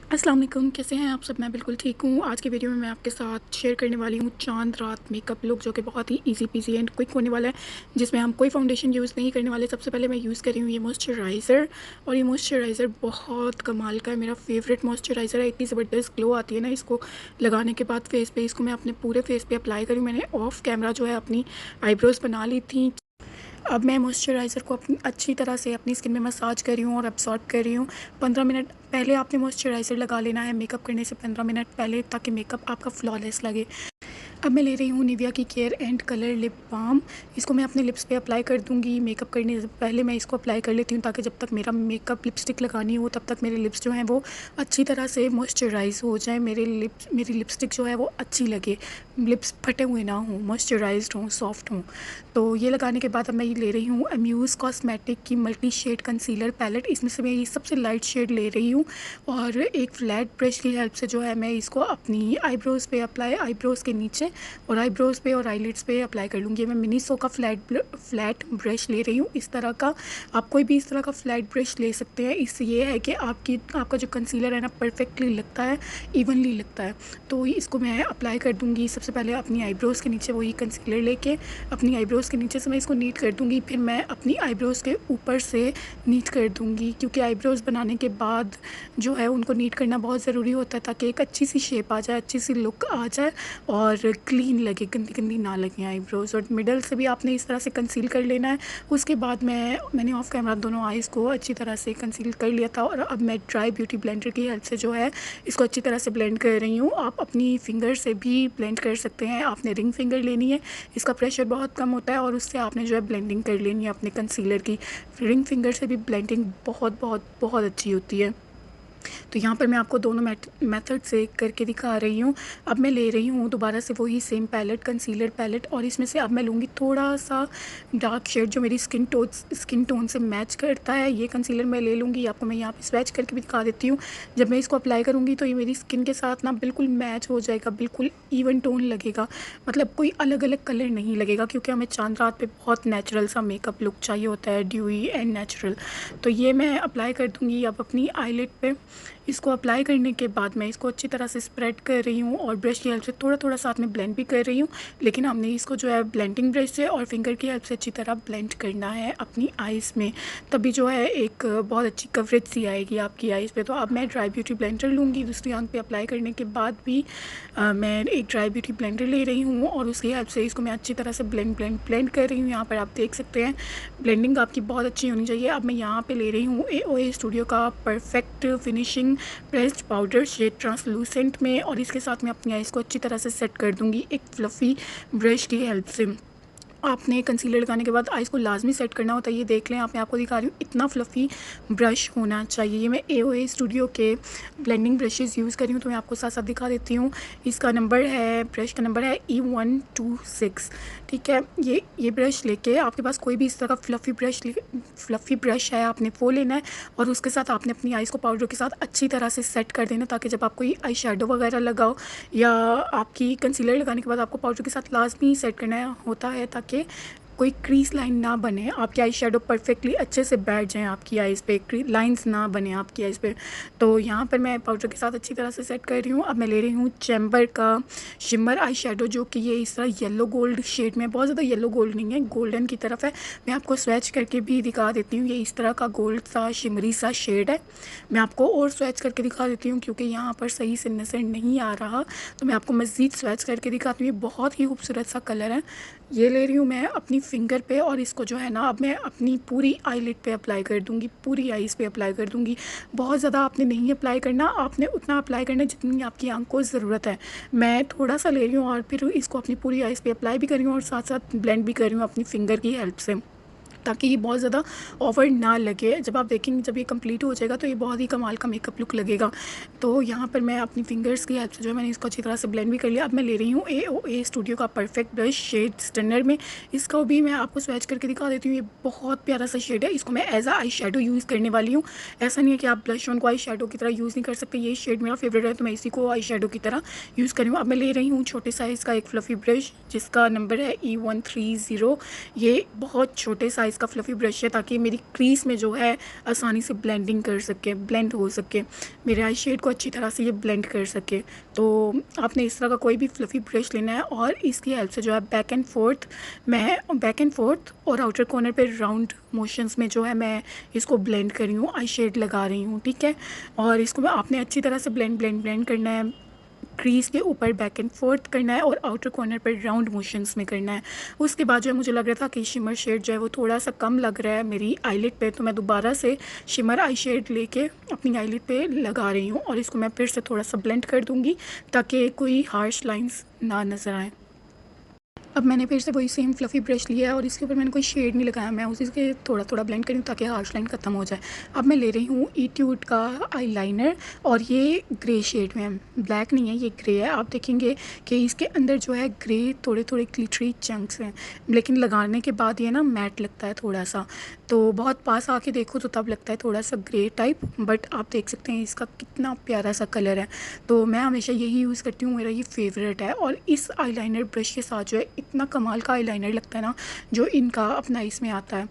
अस्सलाम वालेकुम, कैसे हैं आप सब। मैं बिल्कुल ठीक हूँ। आज की वीडियो में मैं आपके साथ शेयर करने वाली हूँ चांद रात मेकअप लुक, जो कि बहुत ही इजी पीजी एंड क्विक होने वाला है, जिसमें हम कोई फाउंडेशन यूज़ नहीं करने वाले। सबसे पहले मैं यूज़ कर रही हूँ ये मॉइस्चराइज़र, और ये मॉइस्चराइज़र बहुत कमाल का है, मेरा फेवरेट मॉइस्चराइज़र है। इतनी ज़बरदस्त ग्लो आती है ना इसको लगाने के बाद फेस पे। इसको मैं अपने पूरे फेस पे अप्लाई करूँ। मैंने ऑफ कैमरा जो है अपनी आईब्रोज़ बना ली थी। अब मैं मॉइस्चराइज़र को अपनी अच्छी तरह से अपनी स्किन में मसाज कर रही हूँ और अब्सॉर्ब कर रही हूँ। 15 मिनट पहले आपने मॉइस्चराइज़र लगा लेना है, मेकअप करने से 15 मिनट पहले, ताकि मेकअप आपका फ्लॉलेस लगे। अब मैं ले रही हूँ निविया की care and colour lip balm. इसको मैं अपने लिप्स पे अप्लाई कर दूँगी। मेकअप करने से पहले मैं इसको अप्लाई कर लेती हूँ, ताकि जब तक मेरा मेकअप लिपस्टिक लगानी हो तब तक मेरे लिप्स जो हैं वो अच्छी तरह से मॉइस्चराइज़ हो जाए, मेरी लिपस्टिक जो है वो अच्छी लगे, लिप्स फटे हुए ना हों, मॉइस्चराइज्ड हों, सॉफ्ट हों। तो ये लगाने के बाद अब मैं ये ले रही हूँ अम्यूज़ कॉस्मेटिक की मल्टी शेड कंसीलर पैलेट। इसमें से मैं ये सबसे लाइट शेड ले रही हूँ, और एक फ्लैट ब्रश की हेल्प से जो है मैं इसको अपनी आईब्रोज़ पे आईब्रोज़ के नीचे और आईब्रोज़ पे और आईलिड्स पे अप्लाई कर लूँगी। मैं मिनीसो का फ्लैट ब्रश ले रही हूँ, इस तरह का। आप कोई भी इस तरह का फ्लैट ब्रश ले सकते हैं। इससे ये है कि आपका जो कंसीलर है ना परफेक्टली लगता है, इवनली लगता है। तो इसको मैं अप्लाई कर दूँगी। सबसे पहले अपनी आईब्रोज़ के नीचे वही कंसीलर लेके अपनी आईब्रोज़ के नीचे से मैं इसको नीट कर दूँगी। फिर मैं अपनी आईब्रोज़ के ऊपर से नीट कर दूँगी, क्योंकि आईब्रोज़ बनाने के बाद जो है उनको नीट करना बहुत ज़रूरी होता है, ताकि एक अच्छी सी शेप आ जाए, अच्छी सी लुक आ जाए और क्लीन लगे, गंदी गंदी ना लगे आईब्रोज़। और मिडल से भी आपने इस तरह से कंसील कर लेना है। उसके बाद मैंने ऑफ कैमरा दोनों आईज़ को अच्छी तरह से कंसील कर लिया था, और अब मैं ड्राई ब्यूटी ब्लेंडर की हेल्प से जो है इसको अच्छी तरह से ब्लेंड कर रही हूँ। आप अपनी फिंगर से भी ब्लेंड कर सकते हैं। आपने रिंग फिंगर लेनी है, इसका प्रेशर बहुत कम होता है, और उससे आपने जो है ब्लेंडिंग कर लेनी है अपने कंसीलर की। रिंग फिंगर से भी ब्लेंडिंग बहुत बहुत बहुत अच्छी होती है। तो यहाँ पर मैं आपको दोनों मेथड से करके दिखा रही हूँ। अब मैं ले रही हूँ दोबारा से वही सेम पैलेट, कंसीलर पैलेट, और इसमें से अब मैं लूँगी थोड़ा सा डार्क शेड जो मेरी स्किन टोन से मैच करता है। ये कंसीलर मैं ले लूँगी। आपको मैं यहाँ पे स्वैच करके भी दिखा देती हूँ। जब मैं इसको अप्लाई करूँगी तो ये मेरी स्किन के साथ ना बिल्कुल मैच हो जाएगा, बिल्कुल इवन टोन लगेगा, मतलब कोई अलग अलग कलर नहीं लगेगा, क्योंकि हमें चांद रात पे बहुत नेचुरल सा मेकअप लुक चाहिए होता है, ड्यूई एंड नेचुरल। तो ये मैं अप्लाई कर दूँगी अब अपनी आईलिड पे। इसको अप्लाई करने के बाद मैं इसको अच्छी तरह से स्प्रेड कर रही हूँ, और ब्रश की हेल्प से थोड़ा थोड़ा साथ में ब्लेंड भी कर रही हूँ। लेकिन हमने इसको जो है ब्लेंडिंग ब्रश से और फिंगर की हेल्प से अच्छी तरह ब्लेंड करना है अपनी आइज़ में, तभी जो है एक बहुत अच्छी कवरेज सी आएगी आपकी आइज़ पे। तो अब मैं ड्राई ब्यूटी ब्लेंडर लूँगी। दूसरी आंख पे अप्लाई करने के बाद भी मैं एक ड्राई ब्यूटी ब्लेंडर ले रही हूँ, और उसकी हेल्प से इसको मैं अच्छी तरह से ब्लेंड कर रही हूँ। यहाँ पर आप देख सकते हैं ब्लेंडिंग आपकी बहुत अच्छी होनी चाहिए। अब मैं यहाँ पे ले रही हूँ AOA स्टूडियो का perfect finishing pressed powder shade translucent में, और इसके साथ मैं अपनी आइज़ को अच्छी तरह से सेट कर दूँगी एक फ्लफ़ी ब्रश की हेल्प से। आपने कंसीलर लगाने के बाद आइज़ को लाजमी सेट करना होता है। ये देख लें आप, मैं आपको दिखा रही हूँ, इतना फ्लफ़ी ब्रश होना चाहिए। ये मैं AOA स्टूडियो के ब्लेंडिंग ब्रशेज़ यूज़ कर रही हूँ, तो मैं आपको साथ साथ दिखा देती हूँ। इसका नंबर है, ब्रश का नंबर है E126। ठीक है, ये ब्रश लेके आपके पास कोई भी इस तरह का फ्लफ़ी ब्रश है, आपने वो लेना है, और उसके साथ आपने अपनी आइज़ को पाउडर के साथ अच्छी तरह से सेट कर देना, ताकि जब आप कोई आई शेडो वगैरह लगाओ, या आपकी कंसीलर लगाने के बाद आपको पाउडर के साथ लाजमी सेट करना होता है, ताकि कोई क्रीज लाइन ना बने, आपकी आई शेडो परफेक्टली अच्छे से बैठ जाएँ आपकी आइज़ पे, लाइंस ना बने आपकी आइज़ पे। तो यहाँ पर मैं पाउडर के साथ अच्छी तरह से सेट कर रही हूँ। अब मैं ले रही हूँ चैम्बर का शिमर आई शेडो, जो कि ये इस तरह येलो गोल्ड शेड में, बहुत ज़्यादा येलो गोल्ड नहीं है, गोल्डन की तरफ है। मैं आपको स्वैच करके भी दिखा देती हूँ। ये इस तरह का गोल्ड सा शिमरी सा शेड है। मैं आपको और स्वैच करके दिखा देती हूँ, क्योंकि यहाँ पर सही से नज़र नहीं आ रहा, तो मैं आपको मज़ीद स्वैच करके दिखाती हूँ। ये बहुत ही खूबसूरत सा कलर है। ये ले रही हूँ मैं अपनी फिंगर पे, और इसको जो है ना अब मैं अपनी पूरी आईलिड पे अप्लाई कर दूँगी, पूरी आईज़ पे अप्लाई कर दूँगी। बहुत ज़्यादा आपने नहीं अप्लाई करना, आपने उतना अप्लाई करना जितनी आपकी आंख को ज़रूरत है। मैं थोड़ा सा ले रही हूँ, और फिर इसको अपनी पूरी आईज़ पे अप्लाई भी कर रही हूँ, और साथ साथ ब्लेंड भी कर रही हूँ अपनी फिंगर की हेल्प से, ताकि ये बहुत ज़्यादा ओवर ना लगे। जब आप देखेंगे, जब ये कंप्लीट हो जाएगा, तो ये बहुत ही कमाल का मेकअप लुक लगेगा। तो यहाँ पर मैं अपनी फिंगर्स की हेल्प से जो है मैंने इसको अच्छी तरह से ब्लेंड भी कर लिया। अब मैं ले रही हूँ AOA स्टूडियो का परफेक्ट ब्रश शेड स्टनर में। इसका भी मैं आपको स्वैच करके दिखा देती हूँ। ये बहुत प्यारा सा शेड है। इसको मैं एज आ आई शेडो यूज़ करने वाली हूँ। ऐसा नहीं है कि आप ब्लश ऑन को आई शेडो की तरह यूज़ नहीं कर सकते। ये शेड मेरा फेवरेट है, तो मैं इसी को आई शेडो की तरह यूज़ कर रही हूँ। अब मैं ले रही हूँ छोटे साइज़ का एक फ्लफ़ी ब्रश, जिसका नंबर है E130। ये बहुत छोटे साइज़ का फ्लफ़ी ब्रश है, ताकि मेरी क्रीज़ में जो है आसानी से ब्लेंडिंग कर सके, ब्लेंड हो सके, मेरे आई शेड को अच्छी तरह से ये ब्लेंड कर सके। तो आपने इस तरह का कोई भी फ्लफ़ी ब्रश लेना है और इसकी हेल्प से जो है बैक एंड फोर्थ और आउटर कॉर्नर पे राउंड मोशंस में जो है मैं इसको ब्लेंड कर रही हूँ, आई शेड लगा रही हूँ, ठीक है। और इसको आपने अच्छी तरह से ब्लेंड करना है, क्रीज़ के ऊपर बैक एंड फोर्थ करना है और आउटर कॉर्नर पर राउंड मोशंस में करना है। उसके बाद जो है मुझे लग रहा था कि शिमर शेड जो है वो थोड़ा सा कम लग रहा है मेरी आईलिड पे, तो मैं दोबारा से शिमर आई शेड लेके अपनी आईलिड पे लगा रही हूँ और इसको मैं फिर से थोड़ा सा ब्लेंड कर दूँगी ताकि कोई हार्श लाइंस ना नज़र आए। अब मैंने फिर से वही सेम फ्लफ़ी ब्रश लिया है और इसके ऊपर मैंने कोई शेड नहीं लगाया, मैं उसी से थोड़ा थोड़ा ब्लेंड करी हूँ ताकि हार्श लाइन ख़त्म हो जाए। अब मैं ले रही हूँ इट्यूड का आईलाइनर और ये ग्रे शेड में है, ब्लैक नहीं है, ये ग्रे है। आप देखेंगे कि इसके अंदर जो है ग्रे थोड़े थोड़े ग्लिटरी चंक्स हैं, लेकिन लगाने के बाद ये ना मैट लगता है थोड़ा सा, तो बहुत पास आके देखो तो तब लगता है थोड़ा सा ग्रे टाइप, बट आप देख सकते हैं इसका कितना प्यारा सा कलर है। तो मैं हमेशा यही यूज़ करती हूँ, मेरा ये फेवरेट है। और इस आईलाइनर ब्रश के साथ जो है इतना कमाल का आईलाइनर लगता है ना जो इनका अपना इसमें आता है।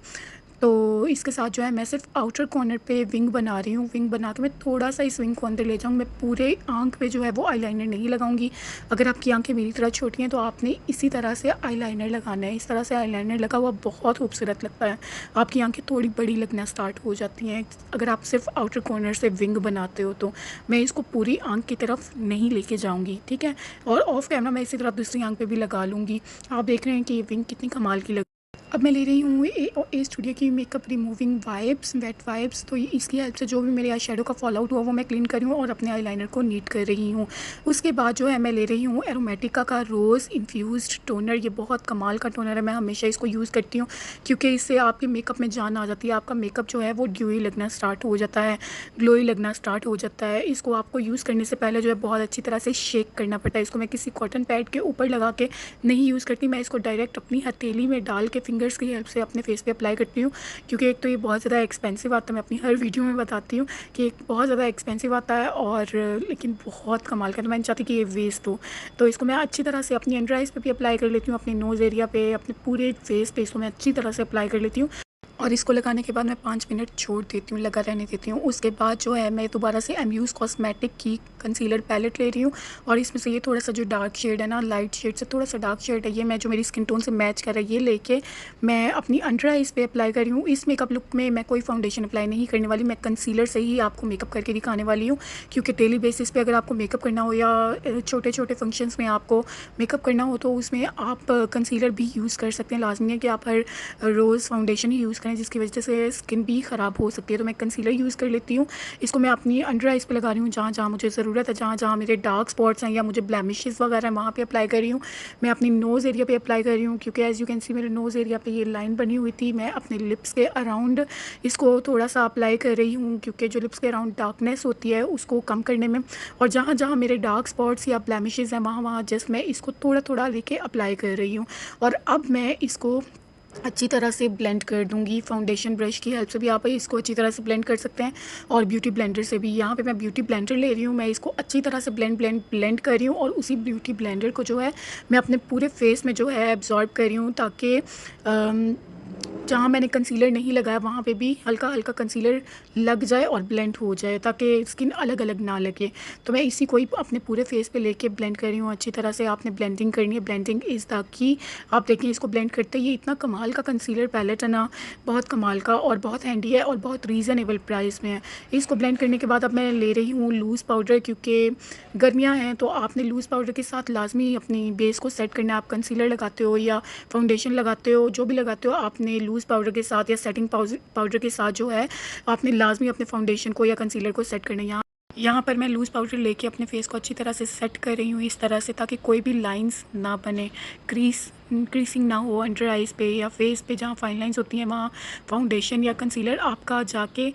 तो इसके साथ जो है मैं सिर्फ आउटर कॉर्नर पे विंग बना रही हूँ, विंग बना के मैं थोड़ा सा इस विंग को अंदर ले जाऊँगी, मैं पूरे आँख पे जो है वो आईलाइनर नहीं लगाऊंगी। अगर आपकी आंखें मेरी तरह छोटी हैं तो आपने इसी तरह से आईलाइनर लगाना है। इस तरह से आईलाइनर लगा हुआ बहुत खूबसूरत लगता है, आपकी आंखें थोड़ी बड़ी लगना स्टार्ट हो जाती हैं अगर आप सिर्फ आउटर कॉर्नर से विंग बनाते हो। तो मैं इसको पूरी आँख की तरफ नहीं लेके जाऊँगी, ठीक है। और ऑफ कैमरा मैं इसी तरह दूसरी आँख पर भी लगा लूँगी। आप देख रहे हैं कि ये विंग कितनी कमाल की अब मैं ले रही हूँ ए स्टूडियो की makeup removing wipes, wet wipes. तो इसकी हेल्प से जो भी मेरे आई शेडो का फॉल आउट हुआ वो मैं क्लीन कर रही हूँ और अपने आईलाइनर को नीट कर रही हूँ। उसके बाद जो है मैं ले रही हूँ एरोमेटिका का रोज़ इन्फ्यूज़्ड टोनर। ये बहुत कमाल का टोनर है, मैं हमेशा इसको यूज़ करती हूँ क्योंकि इससे आपके मेकअप में जान आ जाती है। आपका मेकअप जो है वो ड्यूई लगना स्टार्ट हो जाता है, ग्लोई लगना स्टार्ट हो जाता है। इसको आपको यूज़ करने से पहले जो है बहुत अच्छी तरह से शेक करना पड़ता है। इसको मैं किसी कॉटन पैड के ऊपर लगा के नहीं यूज़ करती, मैं इसको डायरेक्ट अपनी हथेली में डाल के फिंगर्स की हेल्प से अपने फेस पे अप्लाई करती हूँ। क्योंकि एक तो ये बहुत ज़्यादा एक्सपेंसिव आता है, मैं अपनी हर वीडियो में बताती हूँ कि एक बहुत ज़्यादा एक्सपेंसिव आता है और लेकिन बहुत कमाल का, तो मैं नहीं चाहती कि ये वेस्ट हो। तो इसको मैं अच्छी तरह से अपनी अंडर आइज़ पे भी अप्लाई कर लेती हूँ, अपने नोज़ एरिया पे, अपने पूरे फेस पे इसको मैं अच्छी तरह से अप्लाई कर लेती हूँ। और इसको लगाने के बाद मैं 5 मिनट छोड़ देती हूँ, लगा रहने देती हूँ। उसके बाद जो है मैं दोबारा से एमयूज़ कॉस्मेटिक की कंसीलर पैलेट ले रही हूँ और इसमें से ये थोड़ा सा जो डार्क शेड है ना, लाइट शेड से थोड़ा सा डार्क शेड है, ये मैं जो मेरी स्किन टोन से मैच कर रहा है ये लेके मैं अपनी अंडर आइज़ पे अप्लाई कर रही हूँ। इस मेकअप लुक में मैं कोई फाउंडेशन अप्लाई नहीं करने वाली, मैं कंसीलर से ही आपको मेकअप करके दिखाने वाली हूँ। क्योंकि डेली बेसिस पे अगर आपको मेकअप करना हो या छोटे छोटे फंक्शंस में आपको मेकअप करना हो तो उसमें आप कंसीलर भी यूज़ कर सकते हैं। लाजमी है कि आप हर रोज़ फाउंडेशन ही यूज़ करें, जिसकी वजह से स्किन भी ख़राब हो सकती है। तो मैं कंसीलर यूज़ कर लेती हूँ। इसको मैं अपनी अंडर आइज़ पे लगा रही हूँ, जहाँ जहाँ मुझे ज़रूरत है, जहाँ जहाँ मेरे डार्क स्पॉट्स हैं या मुझे ब्लैमिशेस वगैरह हैं वहाँ पे अप्लाई कर रही हूँ। मैं अपनी नोज़ एरिया पे अप्लाई कर रही हूँ क्योंकि एज़ यू कैन सी मेरे नोज़ एरिया पे ये लाइन बनी हुई थी। मैं अपने लिप्स के अराउंड इसको थोड़ा सा अप्लाई कर रही हूँ क्योंकि जो लिप्स के अराउंड डार्कनेस होती है उसको कम करने में, और जहाँ जहाँ मेरे डार्क स्पॉट्स या ब्लैमिशेस हैं वहाँ वहाँ जस्ट मैं इसको थोड़ा थोड़ा लेके अप्लाई कर रही हूँ। और अब मैं इसको अच्छी तरह से ब्लेंड कर दूंगी। फाउंडेशन ब्रश की हेल्प से भी आप इसको अच्छी तरह से ब्लेंड कर सकते हैं और ब्यूटी ब्लेंडर से भी। यहाँ पे मैं ब्यूटी ब्लेंडर ले रही हूँ, मैं इसको अच्छी तरह से ब्लेंड कर रही हूँ और उसी ब्यूटी ब्लेंडर को जो है मैं अपने पूरे फेस में जो है एब्जॉर्ब कर रही हूँ ताकि जहाँ मैंने कंसीलर नहीं लगाया वहाँ पे भी हल्का हल्का कंसीलर लग जाए और ब्लेंड हो जाए ताकि स्किन अलग अलग ना लगे। तो मैं इसी को ही अपने पूरे फेस पे लेके ब्लेंड कर रही हूँ अच्छी तरह से। आपने ब्लेंडिंग करनी है, ब्लेंडिंग इज़ द की। आप देखें इसको ब्लेंड करते ही इतना कमाल का कंसीलर पैलेट है ना, बहुत कमाल का और बहुत हैंडी है और बहुत रीज़नेबल प्राइस में है। इसको ब्लेंड करने के बाद अब मैं ले रही हूँ लूज़ पाउडर, क्योंकि गर्मियाँ हैं तो आपने लूज़ पाउडर के साथ लाजमी अपनी बेस को सेट करना है। आप कंसीलर लगाते हो या फाउंडेशन लगाते हो, जो भी लगाते हो, आपने लूज़ पाउडर के साथ या सेटिंग पाउडर के साथ जो है आपने लाजमी अपने फाउंडेशन को या कंसीलर को सेट करना है। यहाँ पर मैं लूज़ पाउडर लेके अपने फेस को अच्छी तरह से सेट कर रही हूँ इस तरह से, ताकि कोई भी लाइंस ना बने, क्रीसिंग ना हो अंडर आइज़ पे या फेस पे। जहाँ फाइन लाइंस होती हैं वहाँ फाउंडेशन या कंसीलर आपका जाके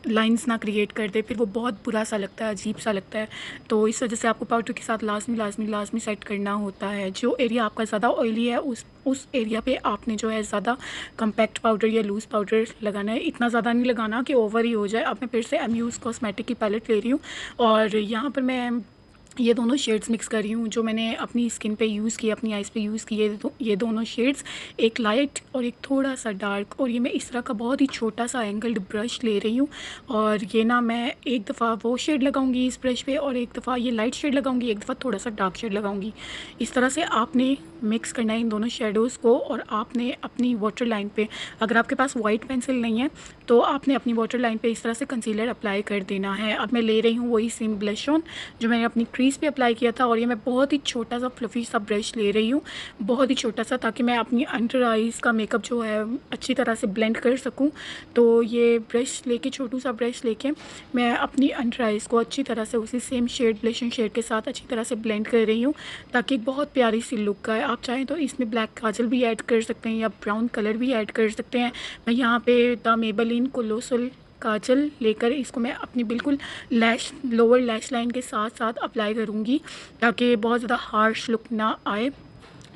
लाइंस ना क्रिएट कर दे, फिर वो बहुत बुरा सा लगता है, अजीब सा लगता है। तो इस वजह से आपको पाउडर के साथ लाजमी सेट करना होता है। जो एरिया आपका ज़्यादा ऑयली है उस एरिया पे आपने जो है ज़्यादा कम्पैक्ट पाउडर या लूज़ पाउडर लगाना है। इतना ज़्यादा नहीं लगाना कि ओवर ही हो जाए। अब मैं फिर से एमयूज़ कॉस्मेटिक की पैलेट ले रही हूँ और यहाँ पर मैं ये दोनों शेड्स मिक्स कर रही हूँ जो मैंने अपनी स्किन पे यूज़ किए, अपनी आइज़ पे यूज़ किए। ये दोनों शेड्स, एक लाइट और एक थोड़ा सा डार्क, और ये मैं इस तरह का बहुत ही छोटा सा एंगल्ड ब्रश ले रही हूँ। और ये ना मैं एक दफ़ा वो शेड लगाऊंगी इस ब्रश पे, और एक दफ़ा ये लाइट शेड लगाऊंगी, एक दफ़ा थोड़ा सा डार्क शेड लगाऊंगी। इस तरह से आपने मिक्स करना है इन दोनों शेडोज़ को। और आपने अपनी वाटर लाइन पे, अगर आपके पास वाइट पेंसिल नहीं है तो आपने अपनी वाटर लाइन पे इस तरह से कंसीलर अप्लाई कर देना है। अब मैं ले रही हूँ वही सेम ब्लश ऑन जो मैंने अपनी क्रीज पे अप्लाई किया था, और ये मैं बहुत ही छोटा सा फ्लफ़ी सा ब्रश ले रही हूँ, बहुत ही छोटा सा, ताकि मैं अपनी अंडर आइज़ का मेकअप जो है अच्छी तरह से ब्लेंड कर सकूँ। तो ये ब्रश लेके, छोटू सा ब्रश लेके मैं अपनी अंडर आइज़ को अच्छी तरह से उसी सेम शेड, ब्लशिंग शेड के साथ अच्छी तरह से ब्लेंड कर रही हूँ, ताकि एक बहुत प्यारी सी लुक आए। आप चाहें तो इसमें ब्लैक काजल भी ऐड कर सकते हैं या ब्राउन कलर भी ऐड कर सकते हैं। मैं यहाँ पे द मेबेलिन कोलोसल काजल लेकर इसको मैं अपनी बिल्कुल लैश, लोअर लैश लाइन के साथ साथ अप्लाई करूँगी, ताकि बहुत ज़्यादा हार्श लुक ना आए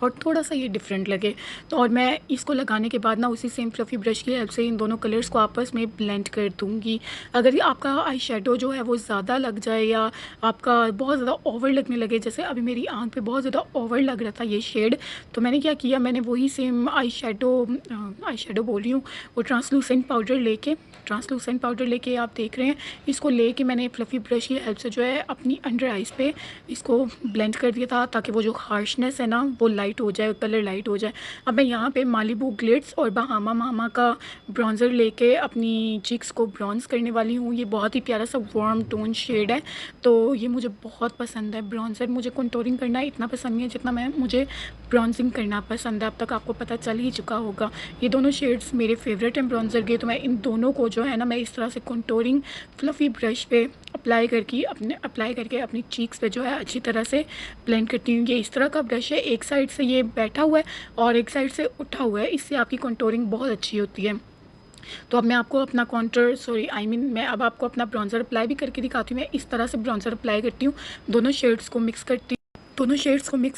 और थोड़ा सा ये डिफरेंट लगे। तो और मैं इसको लगाने के बाद ना उसी सेम फ्लफ़ी ब्रश की हेल्प से इन दोनों कलर्स को आपस में ब्लेंड कर दूँगी। अगर आपका आई शेडो जो है वो ज़्यादा लग जाए या आपका बहुत ज़्यादा ओवर लगने लगे, जैसे अभी मेरी आँख पे बहुत ज़्यादा ओवर लग रहा था ये शेड, तो मैंने क्या किया, मैंने वही सेम आई शेडो बोल रही हूँ, वो ट्रांसलूसेंट पाउडर लेके आप देख रहे हैं, इसको लेके मैंने फ्लफ़ी ब्रश की हेल्प से जो है अपनी अंडर आइज़ पे इसको ब्लेंड कर दिया था, ताकि वो जो हार्शनेस है ना वो लाइट हो जाए, कलर लाइट हो जाए। अब मैं यहाँ पे मालिबू ग्लिट्स और बहामा मामा का ब्राउज़र लेके अपनी चीक्स को ब्राउन्स करने वाली हूँ। ये बहुत ही प्यारा सा वार्म टोन शेड है, तो ये मुझे बहुत पसंद है ब्राउज़र। मुझे कंटूरिंग करना इतना पसंद नहीं है जितना मुझे ब्राउजिंग करना पसंद है, अब तक आपको पता चल ही चुका होगा। ये दोनों शेड्स मेरे फेवरेट हैं ब्राउज़र के, तो मैं इन दोनों को जो है ना मैं इस तरह से कंटूरिंग फ्लफ़ी ब्रश पे अप्लाई करके अपनी चीक्स पे जो है अच्छी तरह से ब्लेंड करती हूँ। ये इस तरह का ब्रश है, एक साइड से ये बैठा हुआ है और एक साइड से उठा हुआ है, इससे आपकी कंटूरिंग बहुत अच्छी होती है। तो अब मैं आपको अपना मैं अब आपको अपना ब्राउज़र अप्लाई भी करके दिखाती हूँ। मैं इस तरह से ब्राउज़र अप्लाई करती हूँ, दोनों शेड्स को मिक्स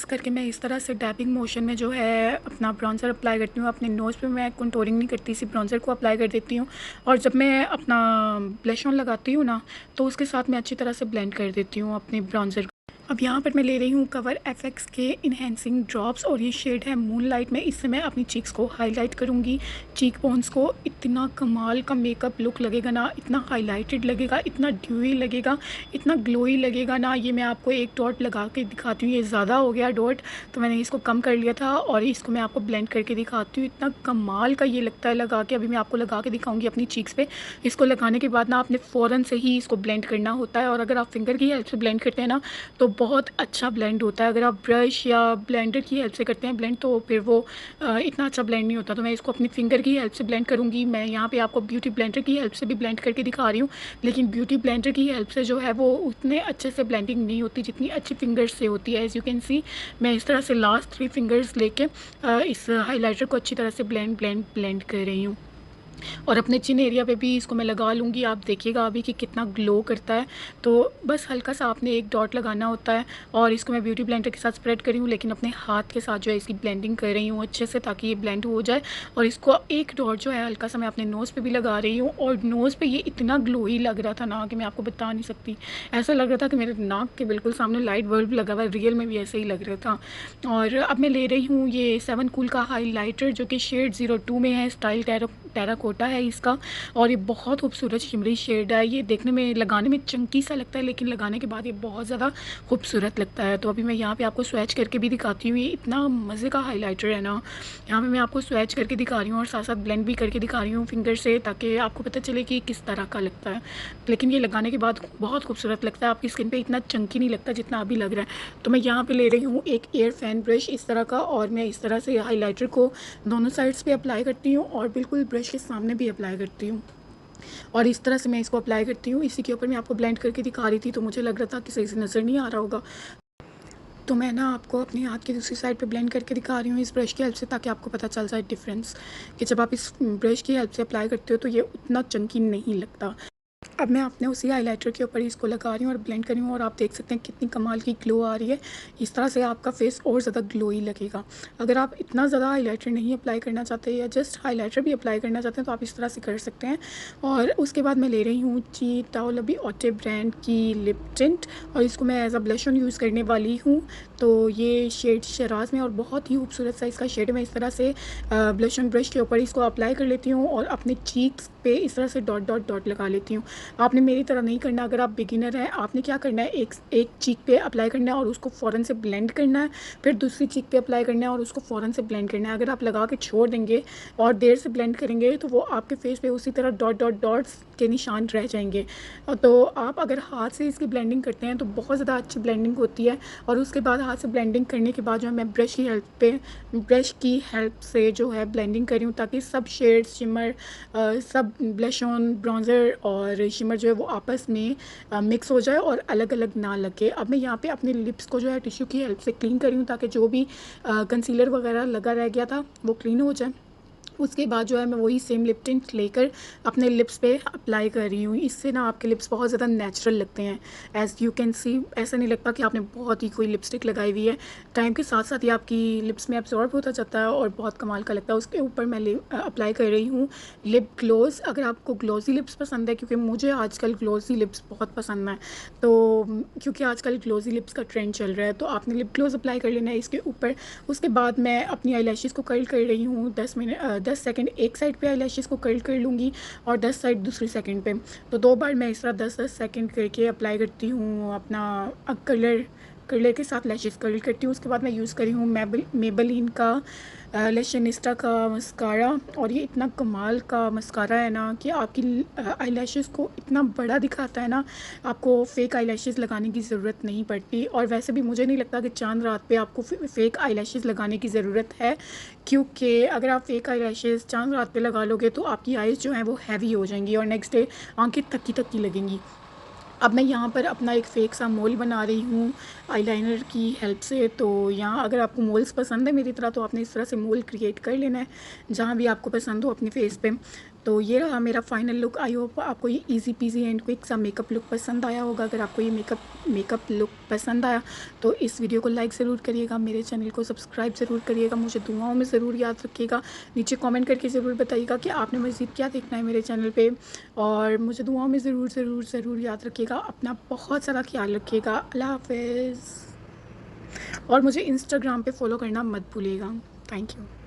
करके मैं इस तरह से डैपिंग मोशन में जो है अपना ब्राउज़र अप्लाई करती हूँ। अपने नोज़ पे मैं कंटूरिंग नहीं करती, सिर्फ ब्राउज़र को अप्लाई कर देती हूँ। और जब मैं अपना ब्लश ऑन लगाती हूँ ना, तो उसके साथ मैं अच्छी तरह से ब्लेंड कर देती हूँ अपने ब्राउज़र। अब यहाँ पर मैं ले रही हूँ कवर FX के इन्हेंसिंग ड्रॉप्स, और ये शेड है मूनलाइट में। इससे मैं अपनी चीक्स को हाईलाइट करूँगी, चीक बोन्स को। इतना कमाल का मेकअप लुक लगेगा ना, इतना हाईलाइटेड लगेगा, इतना ड्यूई लगेगा, इतना ग्लोई लगेगा ना। ये मैं आपको एक डॉट लगा के दिखाती हूँ, ये ज़्यादा हो गया डॉट, तो मैंने इसको कम कर लिया था, और इसको मैं आपको ब्लेंड करके दिखाती हूँ। इतना कमाल का ये लगता है लगा के। अभी मैं आपको लगा के दिखाऊँगी अपनी चीक्स पे। इसको लगाने के बाद ना आपने फ़ौरन से ही इसको ब्लेंड करना होता है, और अगर आप फिंगर की हेल्प से ब्लेंड करते हैं ना तो बहुत अच्छा ब्लेंड होता है। अगर आप ब्रश या ब्लेंडर की हेल्प से करते हैं ब्लेंड, तो फिर वो इतना अच्छा ब्लेंड नहीं होता। तो मैं इसको अपनी फिंगर की हेल्प से ब्लेंड करूँगी। मैं यहाँ पे आपको ब्यूटी ब्लेंडर की हेल्प से भी ब्लेंड करके दिखा रही हूँ, लेकिन ब्यूटी ब्लेंडर की हेल्प से जो है वो उतने अच्छे से ब्लेंडिंग नहीं होती जितनी अच्छी फिंगर्स से होती है। एज़ यू कैन सी, मैं इस तरह से लास्ट 3 फिंगर्स लेके इस हाइलाइटर को अच्छी तरह से ब्लेंड कर रही हूँ। और अपने चिन एरिया पे भी इसको मैं लगा लूँगी। आप देखिएगा अभी कि कितना ग्लो करता है। तो बस हल्का सा आपने एक डॉट लगाना होता है, और इसको मैं ब्यूटी ब्लेंडर के साथ स्प्रेड करी हूँ, लेकिन अपने हाथ के साथ जो है इसकी ब्लेंडिंग कर रही हूँ अच्छे से, ताकि ये ब्लेंड हो जाए। और इसको एक डॉट जो है हल्का सा मैं अपने नोज़ पे भी लगा रही हूँ, और नोज़ पे ये इतना ग्लोई लग रहा था ना कि मैं आपको बता नहीं सकती। ऐसा लग रहा था कि मेरे नाक के बिल्कुल सामने लाइट बल्ब लगा हुआ है, रियल में भी ऐसे ही लग रहा था। और अब मैं ले रही हूँ ये 7 कूल का हाईलाइटर, जो कि शेड 02 में है, स्टाइल टेराकोटा है इसका, और ये बहुत खूबसूरत शिमरी शेड है। ये देखने में, लगाने में चंकी सा लगता है, लेकिन लगाने के बाद ये बहुत ज़्यादा खूबसूरत लगता है। तो अभी मैं यहाँ पे आपको स्वैच करके भी दिखाती हूँ। ये इतना मज़े का हाइलाइटर है ना, यहाँ पे मैं आपको स्वैच करके दिखा रही हूँ और साथ साथ ब्लेंड भी करके दिखा रही हूँ फिंगर से, ताकि आपको पता चले कि किस तरह का लगता है। लेकिन ये लगाने के बाद बहुत खूबसूरत लगता है, आपकी स्किन पर इतना चंकी नहीं लगता जितना अभी लग रहा है। तो मैं यहाँ पर ले रही हूँ एक एयर फैन ब्रश इस तरह का, और मैं इस तरह से हाईलाइटर को दोनों साइड्स पे अप्लाई करती हूँ, और बिल्कुल ब्रश के सामने भी अप्लाई करती हूँ। और इस तरह से मैं इसको अप्लाई करती हूँ। इसी के ऊपर मैं आपको ब्लेंड करके दिखा रही थी, तो मुझे लग रहा था कि सही से नज़र नहीं आ रहा होगा, तो मैं ना आपको अपनी हाथ की दूसरी साइड पे ब्लेंड करके दिखा रही हूँ इस ब्रश की हेल्प से, ताकि आपको पता चल जाए डिफरेंस, कि जब आप इस ब्रश की हेल्प से अप्लाई करते हो तो ये उतना चंकी नहीं लगता। अब मैं अपने उसी हाइलाइटर के ऊपर इसको लगा रही हूँ और ब्लेंड कर रही हूँ और आप देख सकते हैं कितनी कमाल की ग्लो आ रही है। इस तरह से आपका फेस और ज़्यादा ग्लोई लगेगा। अगर आप इतना ज़्यादा हाइलाइटर नहीं अप्लाई करना चाहते या जस्ट हाइलाइटर भी अप्लाई करना चाहते हैं तो आप इस तरह से कर सकते हैं। और उसके बाद मैं ले रही हूँ चीटाओलबी ऑटे ब्रांड की लिप टिंट और इसको मैं as a blush on use करने वाली हूँ। तो ये शेड शराज में और बहुत ही खूबसूरत सा इसका शेड है। मैं इस तरह से ब्लश ऑन ब्रश के ऊपर इसको अप्लाई कर लेती हूँ और अपने चीक्स पे इस तरह से डॉट डॉट डॉट लगा लेती हूँ। आपने मेरी तरह नहीं करना। अगर आप बिगिनर हैं, आपने क्या करना है, एक चीक पे अप्लाई करना है और उसको फ़ौरन से ब्लेंड करना है, फिर दूसरी चीक पे अप्लाई करना है और उसको फ़ौरन से ब्लेंड करना है। अगर आप लगा के छोड़ देंगे और देर से ब्लेंड करेंगे तो वो आपके फेस पे उसी तरह डॉट डॉट डॉट्स के निशान रह जाएंगे। तो आप अगर हाथ से इसकी ब्लेंडिंग करते हैं तो बहुत ज़्यादा अच्छी ब्लेंडिंग होती है। और उसके बाद हाथ से ब्लेंडिंग करने के बाद जो है मैं ब्रश की हेल्प से जो है ब्लेंडिंग कर रही हूँ ताकि सब शेड्स, शिमर, सब ब्लश ऑन, ब्रॉन्ज़र और शिमर जो है वो आपस में मिक्स हो जाए और अलग अलग ना लगे। अब मैं यहाँ पे अपने लिप्स को जो है टिश्यू की हेल्प से क्लीन कर रही हूँ ताकि जो भी कंसीलर वगैरह लगा रह गया था वो क्लीन हो जाए। उसके बाद जो है मैं वही सेम लिप टिंट लेकर अपने लिप्स पे अप्लाई कर रही हूँ। इससे ना आपके लिप्स बहुत ज़्यादा नेचुरल लगते हैं। एज़ यू कैन सी, ऐसा नहीं लगता कि आपने बहुत ही कोई लिपस्टिक लगाई हुई है। टाइम के साथ साथ ही आपकी लिप्स में एब्जॉर्ब होता जाता है और बहुत कमाल का लगता है। उसके ऊपर मैं अप्लाई कर रही हूँ लिप ग्लोज़। अगर आपको ग्लोजी लिप्स पसंद है, क्योंकि मुझे आजकल ग्लोजी लिप्स बहुत पसंद है, तो क्योंकि आजकल ग्लोजी लिप्स का ट्रेंड चल रहा है, तो आपने लिप ग्लोज़ अप्लाई कर लेना है इसके ऊपर। उसके बाद मैं अपनी आईलैशेस को कर्ल कर रही हूँ 10 सेकंड एक साइड पे आईलैशेस को कर्ल कर लूँगी और 10 साइड दूसरी सेकंड पे। तो 2 बार मैं इस तरह 10-10 सेकंड करके अप्लाई करती हूँ अपना कर्लर के साथ लैशेस कर्ल करती हूँ। उसके बाद मैं यूज़ कर रही हूँ मेबेलिन का लैशनिस्टा का मस्कारा। और ये इतना कमाल का मस्कारा है ना कि आपकी आईलैशेस को इतना बड़ा दिखाता है ना, आपको फ़ेक आईलैशेस लगाने की ज़रूरत नहीं पड़ती। और वैसे भी मुझे नहीं लगता कि चांद रात पे आपको फ़ेक आईलैशेस लगाने की ज़रूरत है, क्योंकि अगर आप फ़ेक आईलैशेस चांद रात पे लगा लोगे तो आपकी आईज़ जो हैं वो हैवी हो जाएंगी और नेक्स्ट डे आंखें थकी थकी लगेंगी। अब मैं यहाँ पर अपना एक फ़ेक सा मोल बना रही हूँ आईलाइनर की हेल्प से। तो यहाँ अगर आपको मोल्स पसंद है मेरी तरह तो आपने इस तरह से मोल क्रिएट कर लेना है जहाँ भी आपको पसंद हो अपने फेस पे। तो ये रहा मेरा फाइनल लुक। आई होप आपको ये इजी पीजी एंड क्विक सा मेकअप लुक पसंद आया होगा। अगर आपको ये मेकअप लुक पसंद आया तो इस वीडियो को लाइक ज़रूर करिएगा, मेरे चैनल को सब्सक्राइब ज़रूर करिएगा, मुझे दुआओं में ज़रूर याद रखिएगा। नीचे कमेंट करके ज़रूर बताइएगा कि आपने मज़ीद क्या देखना है मेरे चैनल पे, और मुझे दुआओं में ज़रूर ज़रूर ज़रूर याद रखिएगा। अपना बहुत सारा ख्याल रखिएगा। अल्लाह हाफ़िज़। और मुझे इंस्टाग्राम पे फॉलो करना मत भूलिएगा। Thank you.